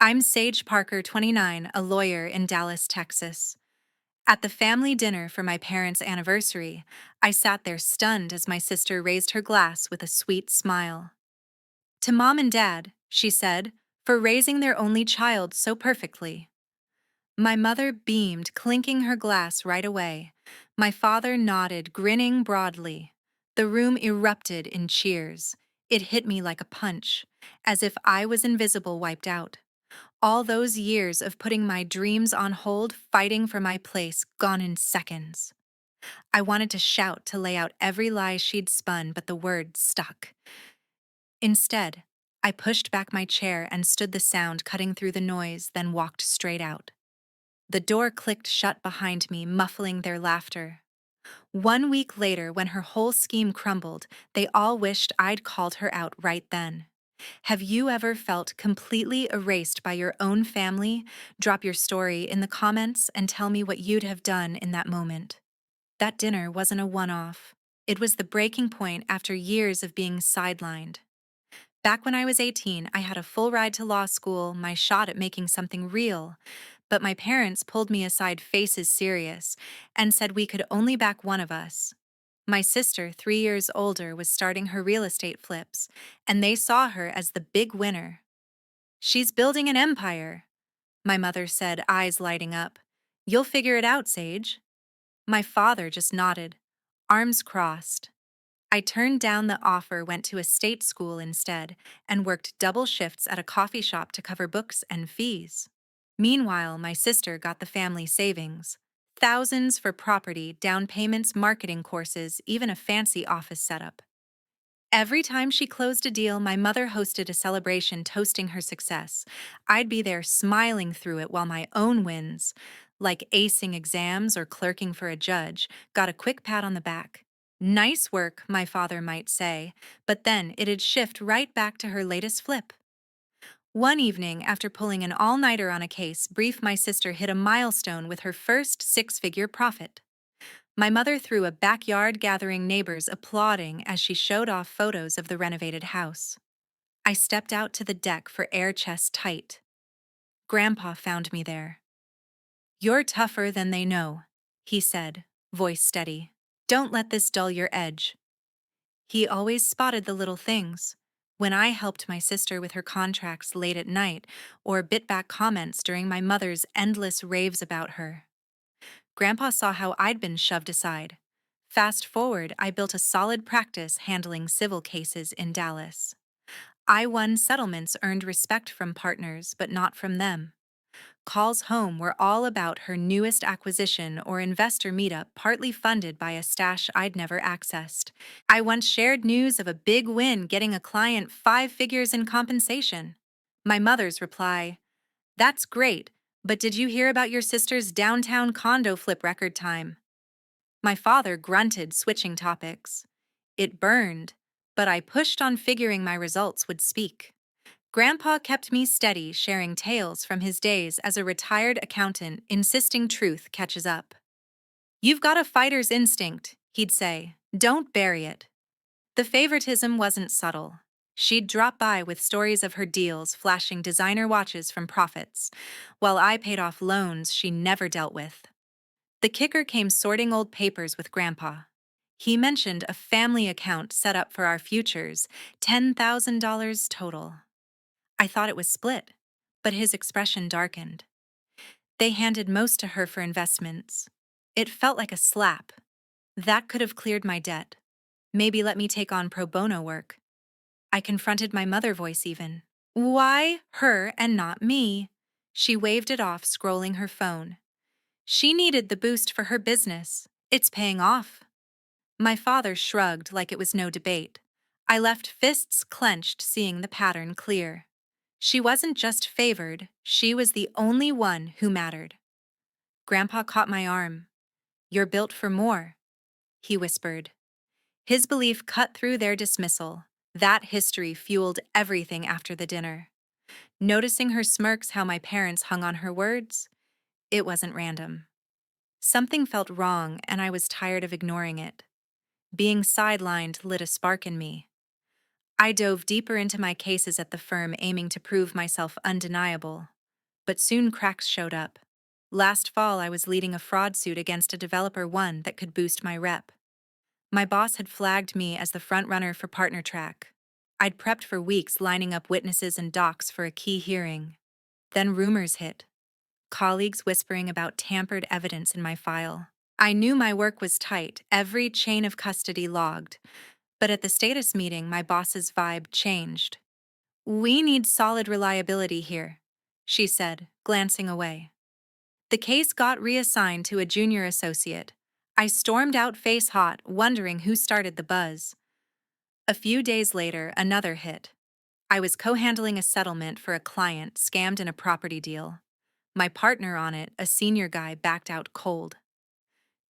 I'm Sage Parker, 29, a lawyer in Dallas, Texas. At the family dinner for my parents' anniversary, I sat there stunned as my sister raised her glass with a sweet smile. To Mom and Dad, she said, for raising their only child so perfectly. My mother beamed, clinking her glass right away. My father nodded, grinning broadly. The room erupted in cheers. It hit me like a punch, as if I was invisible wiped out. All those years of putting my dreams on hold, fighting for my place, gone in seconds. I wanted to shout to lay out every lie she'd spun, but the words stuck. Instead, I pushed back my chair and stood the sound cutting through the noise, then walked straight out. The door clicked shut behind me, muffling their laughter. 1 week later, when her whole scheme crumbled, they all wished I'd called her out right then. Have you ever felt completely erased by your own family? Drop your story in the comments and tell me what you'd have done in that moment. That dinner wasn't a one-off. It was the breaking point after years of being sidelined. Back when I was 18, I had a full ride to law school, my shot at making something real. But my parents pulled me aside, faces serious, and said we could only back one of us. My sister, 3 years older, was starting her real estate flips, and they saw her as the big winner. "She's building an empire," my mother said, eyes lighting up. "You'll figure it out, Sage." My father just nodded, arms crossed. I turned down the offer, went to a state school instead, and worked double shifts at a coffee shop to cover books and fees. Meanwhile, my sister got the family savings. Thousands for property, down payments, marketing courses, even a fancy office setup. Every time she closed a deal, my mother hosted a celebration toasting her success. I'd be there smiling through it while my own wins, like acing exams or clerking for a judge, got a quick pat on the back. Nice work, my father might say, but then it'd shift right back to her latest flip. One evening, after pulling an all-nighter on a case, my sister hit a milestone with her first six-figure profit. My mother threw a backyard, gathering neighbors applauding as she showed off photos of the renovated house. I stepped out to the deck for air chest tight. Grandpa found me there. "You're tougher than they know," he said, voice steady. "Don't let this dull your edge." He always spotted the little things. When I helped my sister with her contracts late at night, or bit back comments during my mother's endless raves about her. Grandpa saw how I'd been shoved aside. Fast forward, I built a solid practice handling civil cases in Dallas. I won settlements, earned respect from partners, but not from them. Calls home were all about her newest acquisition or investor meetup, partly funded by a stash I'd never accessed. I once shared news of a big win, getting a client 5 figures in compensation. My mother's reply, "That's great, but did you hear about your sister's downtown condo flip record time?" My father grunted, switching topics. It burned, but I pushed on, figuring my results would speak. Grandpa kept me steady, sharing tales from his days as a retired accountant, insisting truth catches up. "You've got a fighter's instinct," he'd say. "Don't bury it." The favoritism wasn't subtle. She'd drop by with stories of her deals, flashing designer watches from profits, while I paid off loans she never dealt with. The kicker came sorting old papers with Grandpa. He mentioned a family account set up for our futures, $10,000 total. I thought it was split, but his expression darkened. They handed most to her for investments. It felt like a slap. That could have cleared my debt. Maybe let me take on pro bono work. I confronted my mother, voice even. "Why her and not me?" She waved it off, scrolling her phone. She needed the boost for her business. It's paying off. My father shrugged like it was no debate. I left fists clenched, seeing the pattern clear. She wasn't just favored, she was the only one who mattered. Grandpa caught my arm. "You're built for more," he whispered. His belief cut through their dismissal. That history fueled everything after the dinner. Noticing her smirks, how my parents hung on her words, it wasn't random. Something felt wrong, and I was tired of ignoring it. Being sidelined lit a spark in me. I dove deeper into my cases at the firm, aiming to prove myself undeniable. But soon cracks showed up. Last fall, I was leading a fraud suit against a developer, one that could boost my rep. My boss had flagged me as the frontrunner for partner track. I'd prepped for weeks, lining up witnesses and docs for a key hearing. Then rumors hit. Colleagues whispering about tampered evidence in my file. I knew my work was tight, every chain of custody logged. But at the status meeting, my boss's vibe changed. "We need solid reliability here," she said, glancing away. The case got reassigned to a junior associate. I stormed out face hot, wondering who started the buzz. A few days later, another hit. I was co-handling a settlement for a client scammed in a property deal. My partner on it, a senior guy, backed out cold.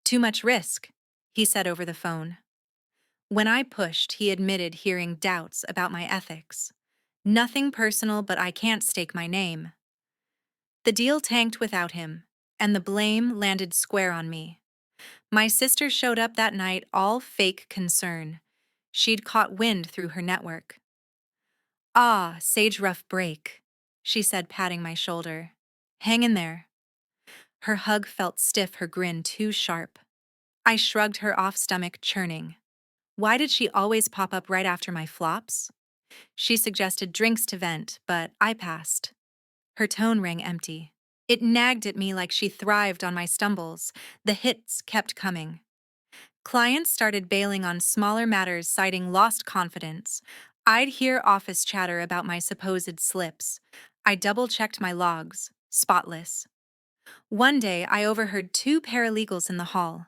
"Too much risk," he said over the phone. When I pushed, he admitted hearing doubts about my ethics. "Nothing personal, but I can't stake my name." The deal tanked without him, and the blame landed square on me. My sister showed up that night, all fake concern. She'd caught wind through her network. "Ah, sage rough break," she said, patting my shoulder. "Hang in there." Her hug felt stiff, her grin too sharp. I shrugged her off, stomach churning. Why did she always pop up right after my flops? She suggested drinks to vent, but I passed. Her tone rang empty. It nagged at me like she thrived on my stumbles. The hits kept coming. Clients started bailing on smaller matters, citing lost confidence. I'd hear office chatter about my supposed slips. I double-checked my logs, spotless. One day, I overheard two paralegals in the hall.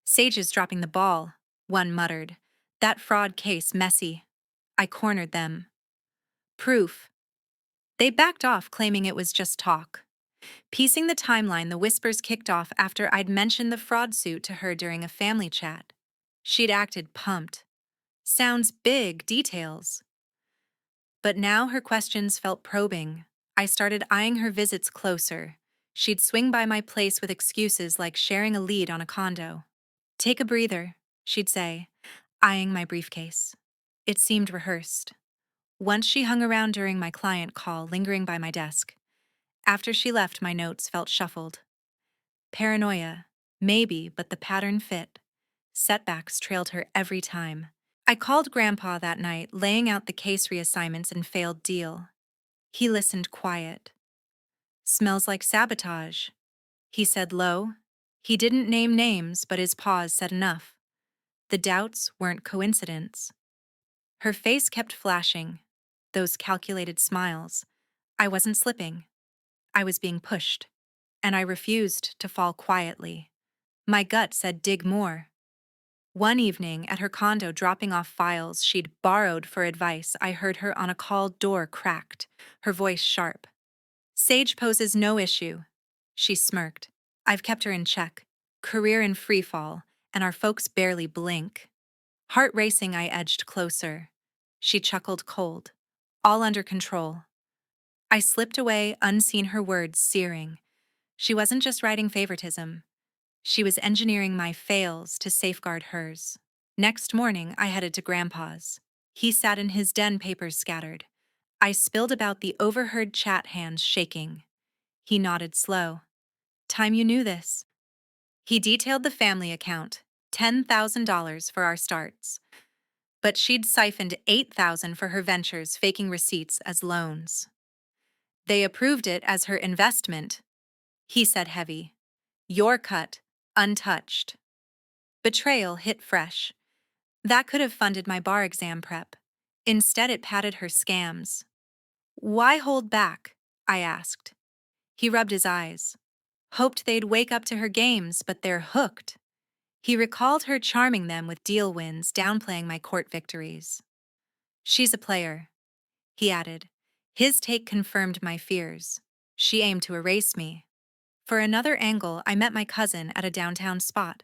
"Sage is dropping the ball," one muttered. "That fraud case messy." I cornered them. "Proof." They backed off, claiming it was just talk. Piecing the timeline, the whispers kicked off after I'd mentioned the fraud suit to her during a family chat. She'd acted pumped. "Sounds big, details." But now her questions felt probing. I started eyeing her visits closer. She'd swing by my place with excuses like sharing a lead on a condo. "Take a breather," she'd say, eyeing my briefcase. It seemed rehearsed. Once she hung around during my client call, lingering by my desk. After she left, my notes felt shuffled. Paranoia, maybe, but the pattern fit. Setbacks trailed her every time. I called Grandpa that night, laying out the case reassignments and failed deal. He listened quiet. "Smells like sabotage," he said low. He didn't name names, but his pause said enough. The doubts weren't coincidence. Her face kept flashing, those calculated smiles. I wasn't slipping. I was being pushed, and I refused to fall quietly. My gut said dig more. One evening, at her condo dropping off files she'd borrowed for advice, I heard her on a call. Door cracked, her voice sharp. "Sage poses no issue," she smirked. "I've kept her in check. Career in free fall, and our folks barely blink." Heart racing, I edged closer. She chuckled cold. "All under control." I slipped away, unseen, her words searing. She wasn't just writing favoritism. She was engineering my fails to safeguard hers. Next morning, I headed to Grandpa's. He sat in his den, papers scattered. I spilled about the overheard chat, hands shaking. He nodded slow. "Time you knew this." He detailed the family account, $10,000 for our starts. But she'd siphoned $8,000 for her ventures, faking receipts as loans. "They approved it as her investment," he said heavy. "Your cut, untouched." Betrayal hit fresh. That could have funded my bar exam prep. Instead, it padded her scams. "Why hold back?" I asked. He rubbed his eyes. "Hoped they'd wake up to her games, but they're hooked." He recalled her charming them with deal wins, downplaying my court victories. "She's a player," he added. His take confirmed my fears. She aimed to erase me. For another angle, I met my cousin at a downtown spot.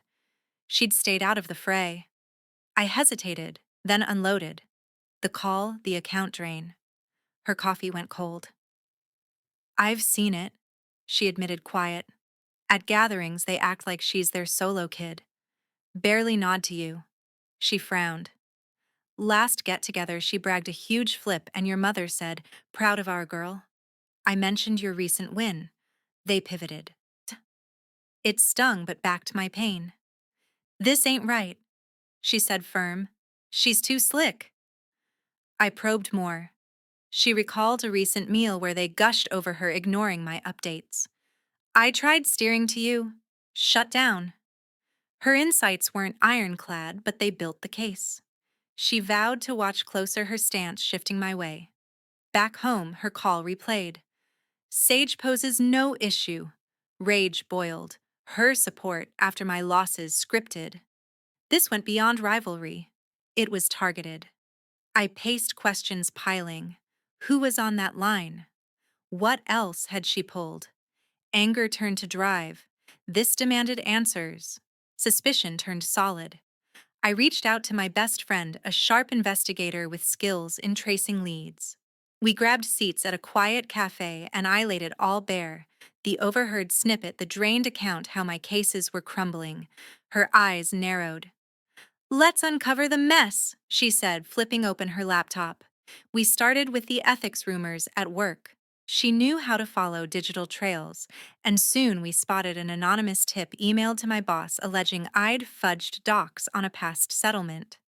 She'd stayed out of the fray. I hesitated, then unloaded. The call, the account drain. Her coffee went cold. "I've seen it," she admitted, quiet. "At gatherings, they act like she's their solo kid. Barely nod to you." She frowned. Last get together, she bragged a huge flip, and your mother said, "Proud of our girl." I mentioned your recent win. They pivoted. It stung but backed my pain. "This ain't right," she said firm. "She's too slick." I probed more. She recalled a recent meal where they gushed over her, ignoring my updates. "I tried steering to you. Shut down." Her insights weren't ironclad, but they built the case. She vowed to watch closer, her stance shifting my way. Back home, her call replayed. "Sage poses no issue." Rage boiled. Her support after my losses scripted. This went beyond rivalry. It was targeted. I paced, questions piling. Who was on that line? What else had she pulled? Anger turned to drive. This demanded answers. Suspicion turned solid. I reached out to my best friend, a sharp investigator with skills in tracing leads. We grabbed seats at a quiet cafe and I laid it all bare. The overheard snippet, the drained account, how my cases were crumbling. Her eyes narrowed. "Let's uncover the mess," she said, flipping open her laptop. We started with the ethics rumors at work. She knew how to follow digital trails, and soon we spotted an anonymous tip emailed to my boss alleging I'd fudged docs on a past settlement.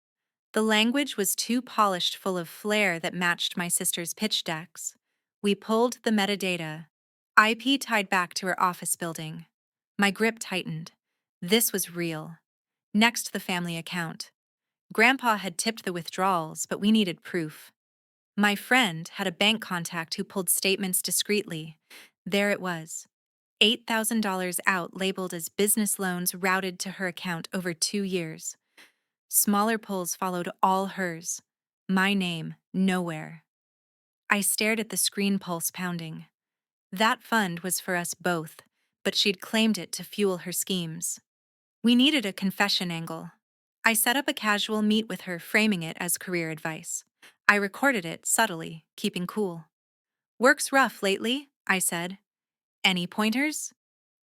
The language was too polished, full of flair that matched my sister's pitch decks. We pulled the metadata. IP tied back to her office building. My grip tightened. This was real. Next, the family account. Grandpa had tipped the withdrawals, but we needed proof. My friend had a bank contact who pulled statements discreetly. There it was. $8,000 out, labeled as business loans, routed to her account over 2 years. Smaller pulls followed, all hers. My name, nowhere. I stared at the screen, pulse pounding. That fund was for us both, but she'd claimed it to fuel her schemes. We needed a confession angle. I set up a casual meet with her, framing it as career advice. I recorded it subtly, keeping cool. "Work's rough lately," I said. "Any pointers?"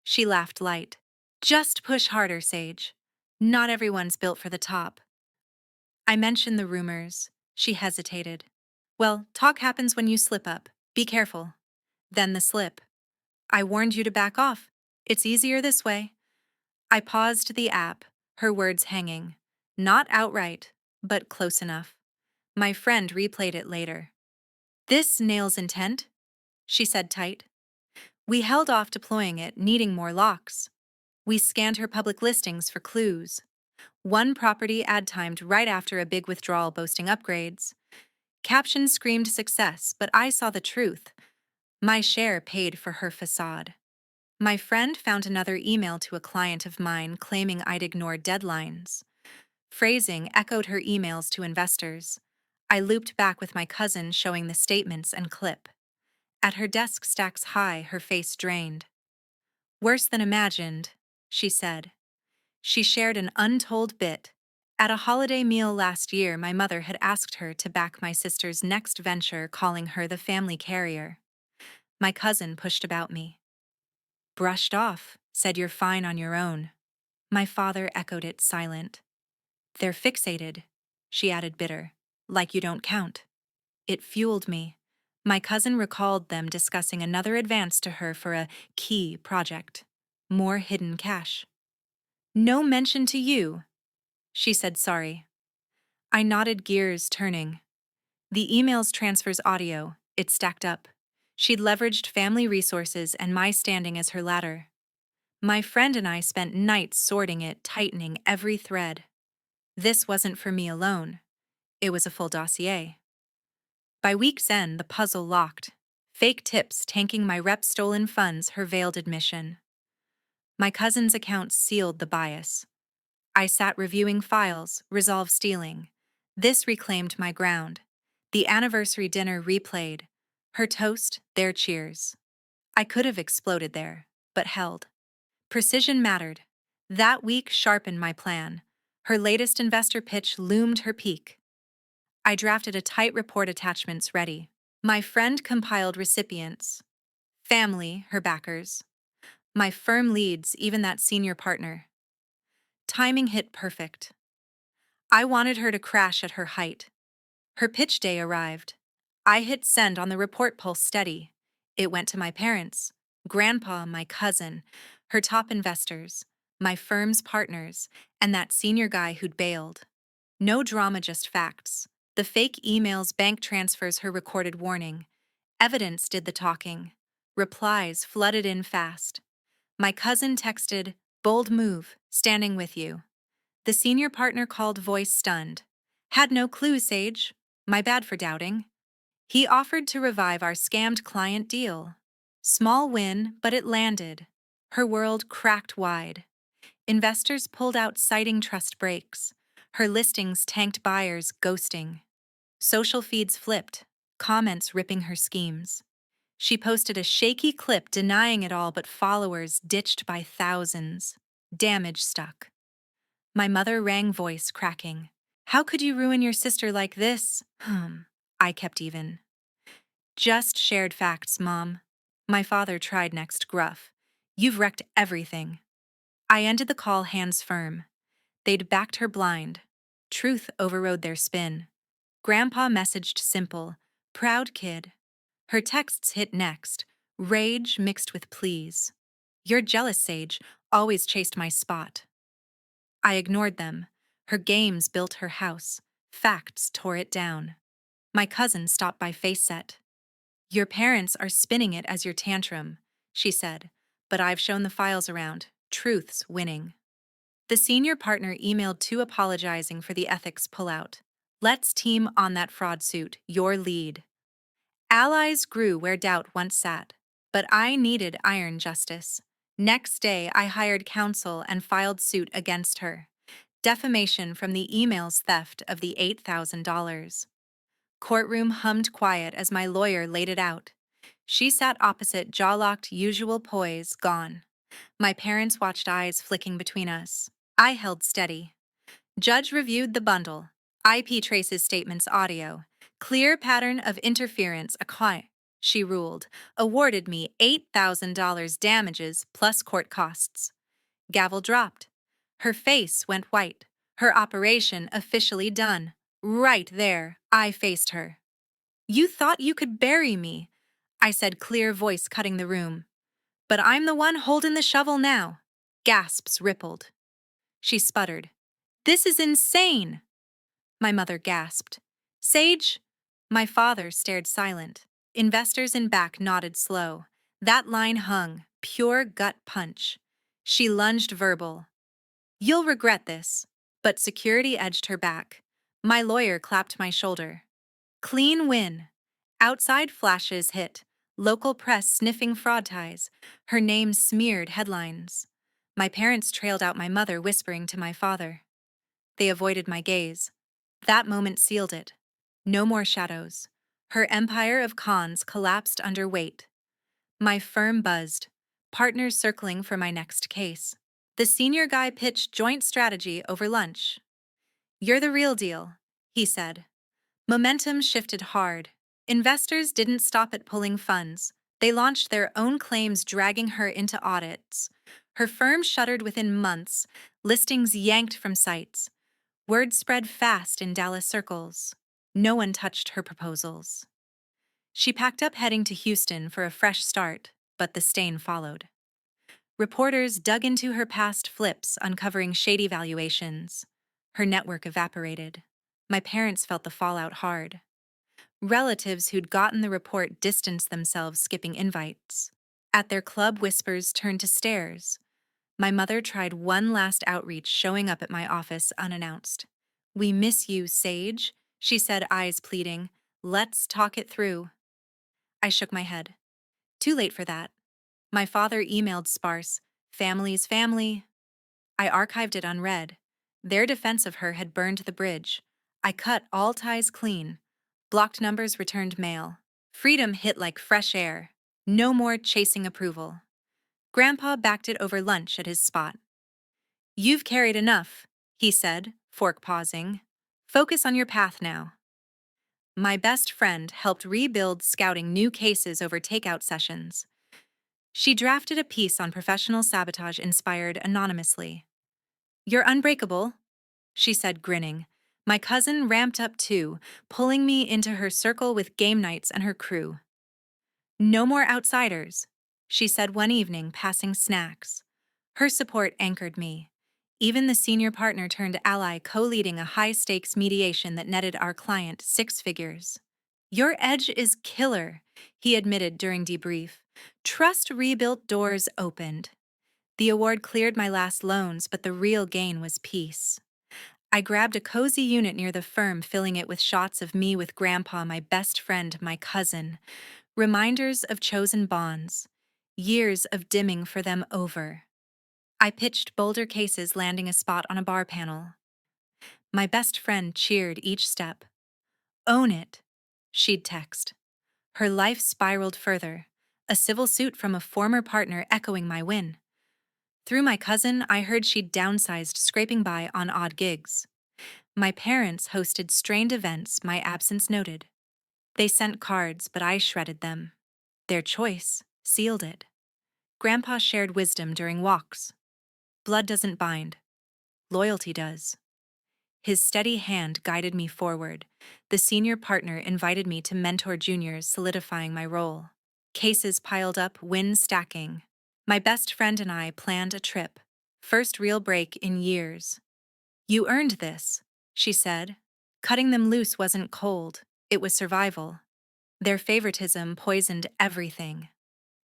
She laughed light. "Just push harder, Sage. Not everyone's built for the top." I mentioned the rumors. She hesitated. "Well, talk happens when you slip up. Be careful." Then the slip. "I warned you to back off. It's easier this way." I paused the app, her words hanging. Not outright, but close enough. My friend replayed it later. "This nails intent," she said tight. We held off deploying it, needing more locks. We scanned her public listings for clues. One property ad timed right after a big withdrawal, boasting upgrades. Caption screamed success, but I saw the truth. My share paid for her facade. My friend found another email to a client of mine claiming I'd ignored deadlines. Phrasing echoed her emails to investors. I looped back with my cousin, showing the statements and clip. At her desk, stacks high, her face drained. "Worse than imagined," she said. She shared an untold bit. At a holiday meal last year, my mother had asked her to back my sister's next venture, calling her the family carrier. My cousin pushed about me. "Brushed off, said you're fine on your own." My father echoed it, silent. "They're fixated," she added, bitter. "Like you don't count." It fueled me. My cousin recalled them discussing another advance to her for a key project. More hidden cash. "No mention to you," she said, sorry. I nodded, gears turning. The email's transfers audio, it stacked up. She'd leveraged family resources and my standing as her ladder. My friend and I spent nights sorting it, tightening every thread. This wasn't for me alone. It was a full dossier. By week's end, the puzzle locked. Fake tips tanking my rep's stolen funds, her veiled admission. My cousin's account sealed the bias. I sat reviewing files, resolve stealing. This reclaimed my ground. The anniversary dinner replayed. Her toast, their cheers. I could have exploded there, but held. Precision mattered. That week sharpened my plan. Her latest investor pitch loomed her peak. I drafted a tight report, attachments ready. My friend compiled recipients. Family, her backers. My firm leads, even that senior partner. Timing hit perfect. I wanted her to crash at her height, Her pitch day arrived. I hit send on the report pulse steady. It went to my parents, grandpa, my cousin, her top investors, my firm's partners, and that senior guy who'd bailed. No drama, just facts. The fake emails, bank transfers, her recorded warning. Evidence did the talking. Replies flooded in fast. My cousin texted, "Bold move, standing with you." The senior partner called, voice stunned. "Had no clue, Sage. My bad for doubting." He offered to revive our scammed client deal. Small win, but it landed. Her world cracked wide. Investors pulled out, citing trust breaks. Her listings tanked, buyers ghosting. Social feeds flipped, comments ripping her schemes. She posted a shaky clip denying it all, but followers ditched by thousands. Damage stuck. My mother rang, voice cracking. "How could you ruin your sister like this?" I kept even. "Just shared facts, Mom." My father tried next, gruff. "You've wrecked everything." I ended the call, hands firm. They'd backed her blind. Truth overrode their spin. Grandpa messaged simple, "Proud kid." Her texts hit next, rage mixed with pleas. "You're jealous, Sage, always chased my spot." I ignored them. Her games built her house. Facts tore it down. My cousin stopped by, face set. "Your parents are spinning it as your tantrum," she said, "but I've shown the files around. Truth's winning." The senior partner emailed too, apologizing for the ethics pullout. "Let's team on that fraud suit, your lead." Allies grew where doubt once sat, but I needed iron justice. Next day, I hired counsel and filed suit against her. Defamation from the emails, theft of the $8,000. Courtroom hummed quiet as my lawyer laid it out. She sat opposite, jaw-locked, usual poise gone. My parents watched, eyes flicking between us. I held steady. Judge reviewed the bundle. IP traces, statements, audio. Clear pattern of interference, a client. She ruled. Awarded me $8,000 damages plus court costs. Gavel dropped. Her face went white. Her operation officially done. Right there, I faced her. "You thought you could bury me," I said, clear voice cutting the room. "But I'm the one holding the shovel now." Gasps rippled. She sputtered. "This is insane." My mother gasped. "Sage?" My father stared silent. Investors in back nodded slow. That line hung, pure gut punch. She lunged, verbal. "You'll regret this." But security edged her back. My lawyer clapped my shoulder. "Clean win." Outside flashes hit. Local press sniffing fraud ties. Her name smeared headlines. My parents trailed out, my mother whispering to my father. They avoided my gaze. That moment sealed it. No more shadows. Her empire of cons collapsed under weight. My firm buzzed. Partners circling for my next case. The senior guy pitched joint strategy over lunch. "You're the real deal," he said. Momentum shifted hard. Investors didn't stop at pulling funds. They launched their own claims, dragging her into audits. Her firm shuttered within months, listings yanked from sites. Word spread fast in Dallas circles. No one touched her proposals. She packed up, heading to Houston for a fresh start, but the stain followed. Reporters dug into her past flips, uncovering shady valuations. Her network evaporated. My parents felt the fallout hard. Relatives who'd gotten the report distanced themselves, skipping invites. At their club, whispers turned to stares. My mother tried one last outreach, showing up at my office unannounced. "We miss you, Sage," she said, eyes pleading. "Let's talk it through." I shook my head. Too late for that. My father emailed sparse, "Family's family." I archived it unread. Their defense of her had burned the bridge. I cut all ties clean. Blocked numbers, returned mail. Freedom hit like fresh air. No more chasing approval. Grandpa backed it over lunch at his spot. "You've carried enough," he said, fork pausing. "Focus on your path now." My best friend helped rebuild, scouting new cases over takeout sessions. She drafted a piece on professional sabotage, inspired anonymously. "You're unbreakable," she said, grinning. My cousin ramped up too, pulling me into her circle with game nights and her crew. No more outsiders, she said one evening, passing snacks. Her support anchored me. Even the senior partner turned ally co-leading a high-stakes mediation that netted our client 6 figures. Your edge is killer, he admitted during debrief. Trust rebuilt, doors opened. The award cleared my last loans, but the real gain was peace. I grabbed a cozy unit near the firm, filling it with shots of me with Grandpa, my best friend, my cousin. Reminders of chosen bonds. Years of dimming for them over. I pitched bolder cases, landing a spot on a bar panel. My best friend cheered each step. Own it, she'd text. Her life spiraled further, a civil suit from a former partner echoing my win. Through my cousin, I heard she'd downsized, scraping by on odd gigs. My parents hosted strained events, my absence noted. They sent cards, but I shredded them. Their choice sealed it. Grandpa shared wisdom during walks. Blood doesn't bind. Loyalty does. His steady hand guided me forward. The senior partner invited me to mentor juniors, solidifying my role. Cases piled up, wins stacking. My best friend and I planned a trip. First real break in years. You earned this, she said. Cutting them loose wasn't cold, it was survival. Their favoritism poisoned everything.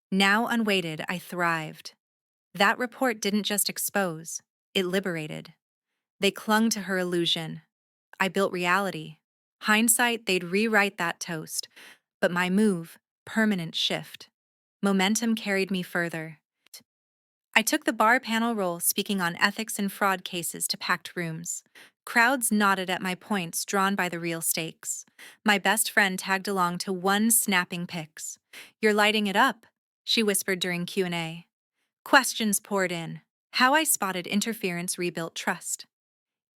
Now unweighted, I thrived. That report didn't just expose, it liberated. They clung to her illusion. I built reality. Hindsight, they'd rewrite that toast. But my move, permanent shift. Momentum carried me further. I took the bar panel role, speaking on ethics and fraud cases to packed rooms. Crowds nodded at my points, drawn by the real stakes. My best friend tagged along to one snapping pics. You're lighting it up, she whispered during Q&A. Questions poured in. How I spotted interference rebuilt trust.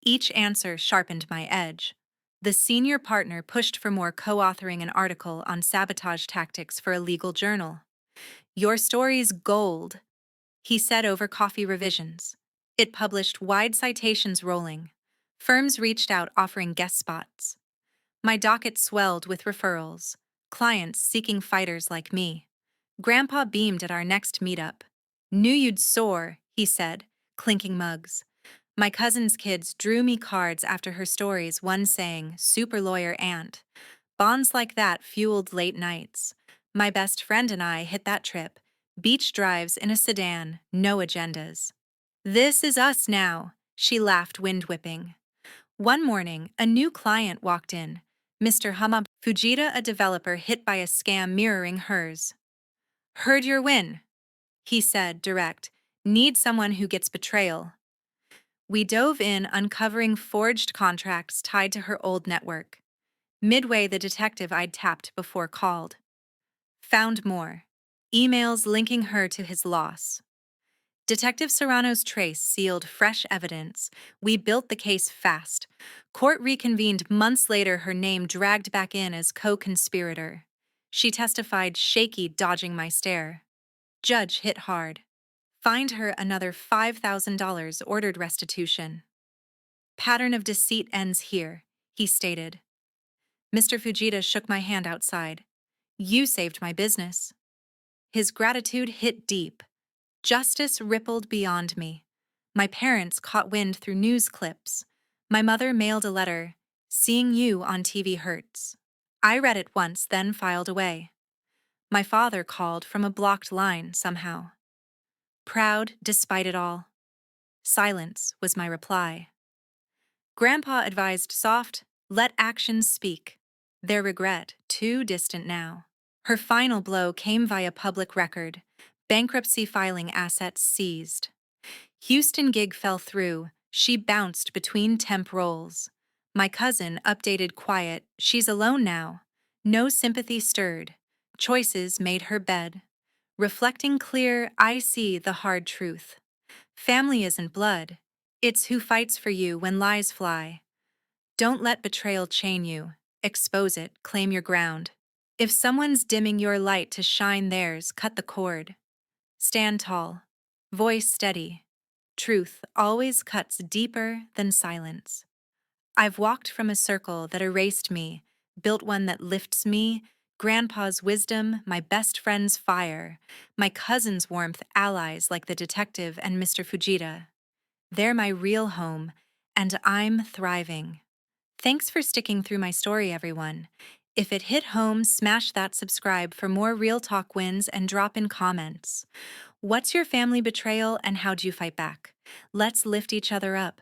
Each answer sharpened my edge. The senior partner pushed for more, co-authoring an article on sabotage tactics for a legal journal. Your story's gold, he said over coffee revisions. It published wide citations rolling. Firms reached out offering guest spots. My docket swelled with referrals, clients seeking fighters like me. Grandpa beamed at our next meetup. Knew you'd soar, he said, clinking mugs. My cousin's kids drew me cards after her stories, one saying, Super Lawyer Aunt. Bonds like that fueled late nights. My best friend and I hit that trip. Beach drives in a sedan, no agendas. This is us now, she laughed, wind whipping. One morning, a new client walked in. Mr. Fujita, a developer hit by a scam mirroring hers. Heard your win, he said, direct. Need someone who gets betrayal. We dove in, uncovering forged contracts tied to her old network. Midway, the detective I'd tapped before called. Found more. Emails linking her to his loss. Detective Serrano's trace sealed fresh evidence. We built the case fast. Court reconvened months later, her name dragged back in as co-conspirator. She testified, shaky, dodging my stare. Judge hit hard. Fined her another $5,000, ordered restitution. Pattern of deceit ends here, he stated. Mr. Fujita shook my hand outside. You saved my business. His gratitude hit deep. Justice rippled beyond me. My parents caught wind through news clips. My mother mailed a letter. Seeing you on TV hurts. I read it once, then filed away. My father called from a blocked line somehow. Proud despite it all. Silence was my reply. Grandpa advised soft, let actions speak. Their regret, too distant now. Her final blow came via public record. Bankruptcy filing, assets seized. Houston gig fell through. She bounced between temp roles. My cousin updated quiet. She's alone now. No sympathy stirred. Choices made her bed. Reflecting clear, I see the hard truth. Family isn't blood. It's who fights for you when lies fly. Don't let betrayal chain you. Expose it, claim your ground. If someone's dimming your light to shine theirs, cut the cord. Stand tall. Voice steady. Truth always cuts deeper than silence. I've walked from a circle that erased me, built one that lifts me, Grandpa's wisdom, my best friend's fire, my cousin's warmth, allies like the detective and Mr. Fujita. They're my real home, and I'm thriving. Thanks for sticking through my story, everyone. If it hit home, smash that subscribe for more Real Talk wins and drop in comments. What's your family betrayal and how'd you fight back? Let's lift each other up.